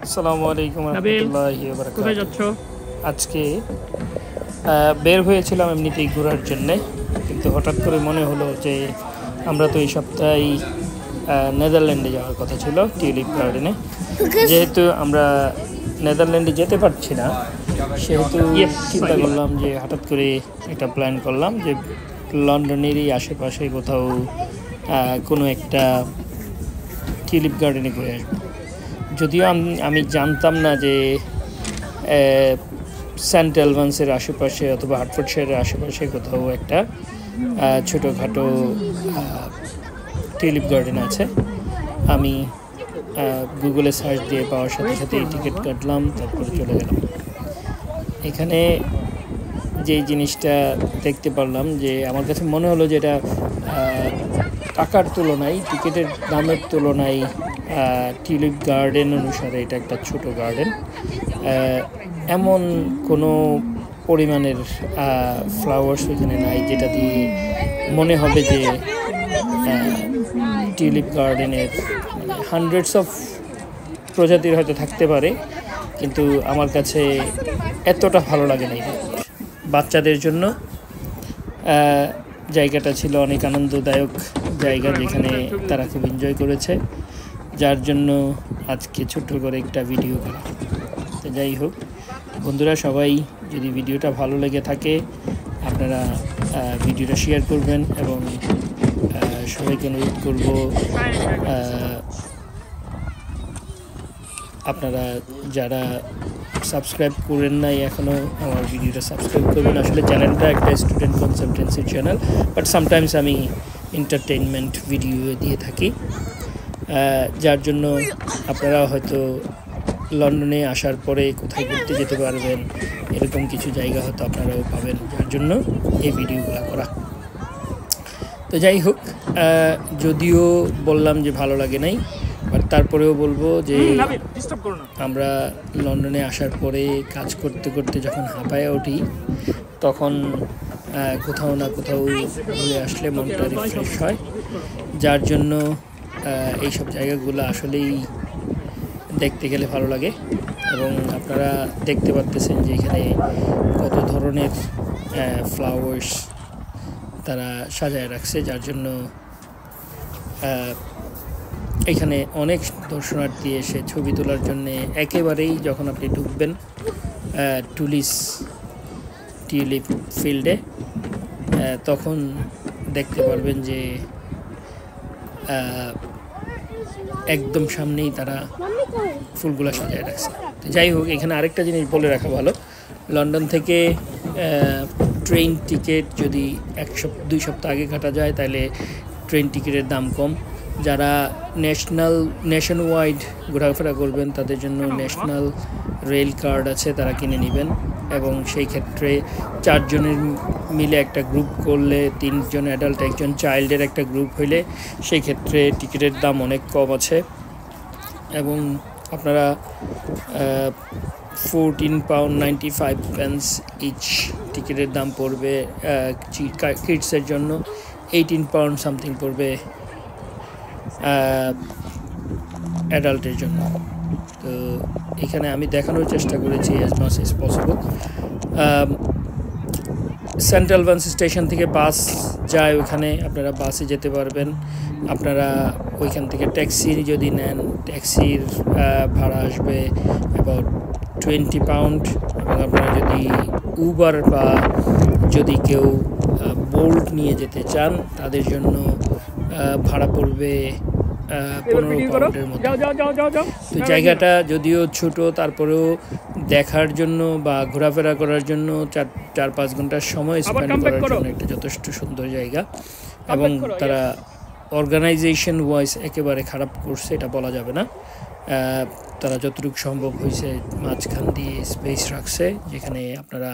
আসসালামু আলাইকুম রাহমাতুল্লাহি ওয়া বারাকাতুহু। কোথায় যাচ্ছ? আজকে বের হয়েছিলাম এমনিতেই ঘোরার জন্য, কিন্তু হঠাৎ করে মনে হলো যে আমরা তো এই সপ্তাহেই নেদারল্যান্ডে যাওয়ার কথা ছিল, টিউলিপ গার্ডেনে। যেহেতু আমরা নেদারল্যান্ডে যেতে পারছি না, সেহেতু চিন্তা করলাম যে হঠাৎ করে একটা প্ল্যান করলাম যে লন্ডনেরই আশেপাশে কোথাও কোনো একটা টিউলিপ গার্ডেনে ঘুরে আসবো। যদিও আমি জানতাম না যে সেন্ট অ্যালবান্সের আশেপাশে অথবা হার্টফোর্ডশায়ারের আশেপাশে কোথাও একটা ছোটোখাটো টিউলিপ গার্ডেন আছে। আমি গুগলে সার্চ দিয়ে পাওয়ার সাথে সাথে এই টিকিট কাটলাম, তারপরে চলে গেলাম। এখানে যে জিনিসটা দেখতে পারলাম, যে আমার কাছে মনে হলো যে এটা টাকার তুলনায়, টিকিটের দামের তুলনায় টিউলিপ গার্ডেন অনুসারে এটা একটা ছোট গার্ডেন। এমন কোনো পরিমাণের ফ্লাওয়ার্স এখানে নাই যেটা দিয়ে মনে হবে যে টিউলিপ গার্ডেনের হান্ড্রেডস অফ প্রজাতির হয়তো থাকতে পারে, কিন্তু আমার কাছে এতটা ভালো লাগে না। বাচ্চাদের জন্য জায়গাটা ছিল অনেক আনন্দদায়ক জায়গা, যেখানে তারা খুব এনজয় করেছে, যার জন্য আজকে ছোট্ট করে একটা ভিডিও করা। তো যাই হোক বন্ধুরা, সবাই যদি ভিডিওটা ভালো লেগে থাকে আপনারা ভিডিওটা শেয়ার করবেন, এবং সবাইকে অনুরোধ করব আপনারা যারা সাবস্ক্রাইব করেন নাই এখনও আমার ভিডিওটা সাবস্ক্রাইব করবেন। আসলে চ্যানেলটা একটা স্টুডেন্ট কনসালটেন্সির চ্যানেল, বাট সামটাইমস আমি এন্টারটেইনমেন্ট ভিডিও দিয়ে থাকি, যার জন্য আপনারা হয়তো লন্ডনে আসার পরে কোথায় ঘুরতে যেতে পারবেন এরকম কিছু জায়গা হয়তো আপনারাও পাবেন, যার জন্য এই ভিডিওগুলো করা। তো যাই হোক, যদিও বললাম যে ভালো লাগে নাই, বাট তারপরেও বলবো যে আমরা লন্ডনে আসার পরে কাজ করতে করতে যখন হাঁপায়ে উঠি, তখন কোথাও না কোথাও ঘুরে আসলে মনটা রিফ্রেশ হয়, যার জন্য এইসব জায়গাগুলো আসলেই দেখতে গেলে ভালো লাগে। এবং আপনারা দেখতে পাচ্ছেন যে এখানে কত ধরনের ফ্লাওয়ার্স তারা সাজায় রাখছে, যার জন্য এখানে অনেক দর্শনার্থী এসে ছবি তোলার জন্য একেবারেই, যখন আপনি ঢুকবেন টিউলিপ ফিল্ডে, তখন দেখতে পারবেন যে একদম সামনেই তারা ফুলগুলো সাজায় রাখছে। তো যাই হোক, এখানে আরেকটা জিনিস বলে রাখা ভালো, লন্ডন থেকে ট্রেন টিকিট যদি 2 সপ্তাহ আগে কাটা যায় তাহলে ট্রেন টিকিটের দাম কম। যারা নেশন ওয়াইড ঘোরাফেরা করবেন তাদের জন্য ন্যাশনাল রেল কার্ড আছে, তারা কিনে নেবেন, এবং সেই ক্ষেত্রে 4 জনের মিলে একটা গ্রুপ করলে, 3 জন অ্যাডাল্ট 1 জন চাইল্ডের একটা গ্রুপ হইলে সেই ক্ষেত্রে টিকিটের দাম অনেক কম আছে, এবং আপনারা £14.95 ইচ টিকিটের দাম পড়বে। কিডসের জন্য £18 সামথিং পড়বে অ্যাডাল্টের জন্য। তো এখানে আমি দেখানোর চেষ্টা করেছি as much as possible. Saint Albans station থেকে বাস যায়, ওখানে আপনারা বাসে যেতে পারবেন। আপনারা ওইখান থেকে ট্যাক্সি যদি নেন, ট্যাক্সির ভাড়া আসবে অ্যাবাউট £20, এবং আপনারা যদি উবার বা যদি কেউ বোল্ট নিয়ে যেতে চান তাদের জন্য ভাড়া পড়বে £15 মতো। তো জায়গাটা যদিও ছোট, তারপরেও দেখার জন্য বা ঘোরাফেরা করার জন্য 4-5 ঘন্টার সময় স্পেন্ড করার জন্য একটা যথেষ্ট সুন্দর জায়গা, এবং তারা অর্গানাইজেশন ওয়াইজ একেবারে খারাপ করছে এটা বলা যাবে না। তারা যতটুকু সম্ভব হয়েছে মাঝখান দিয়ে স্পেস রাখছে, যেখানে আপনারা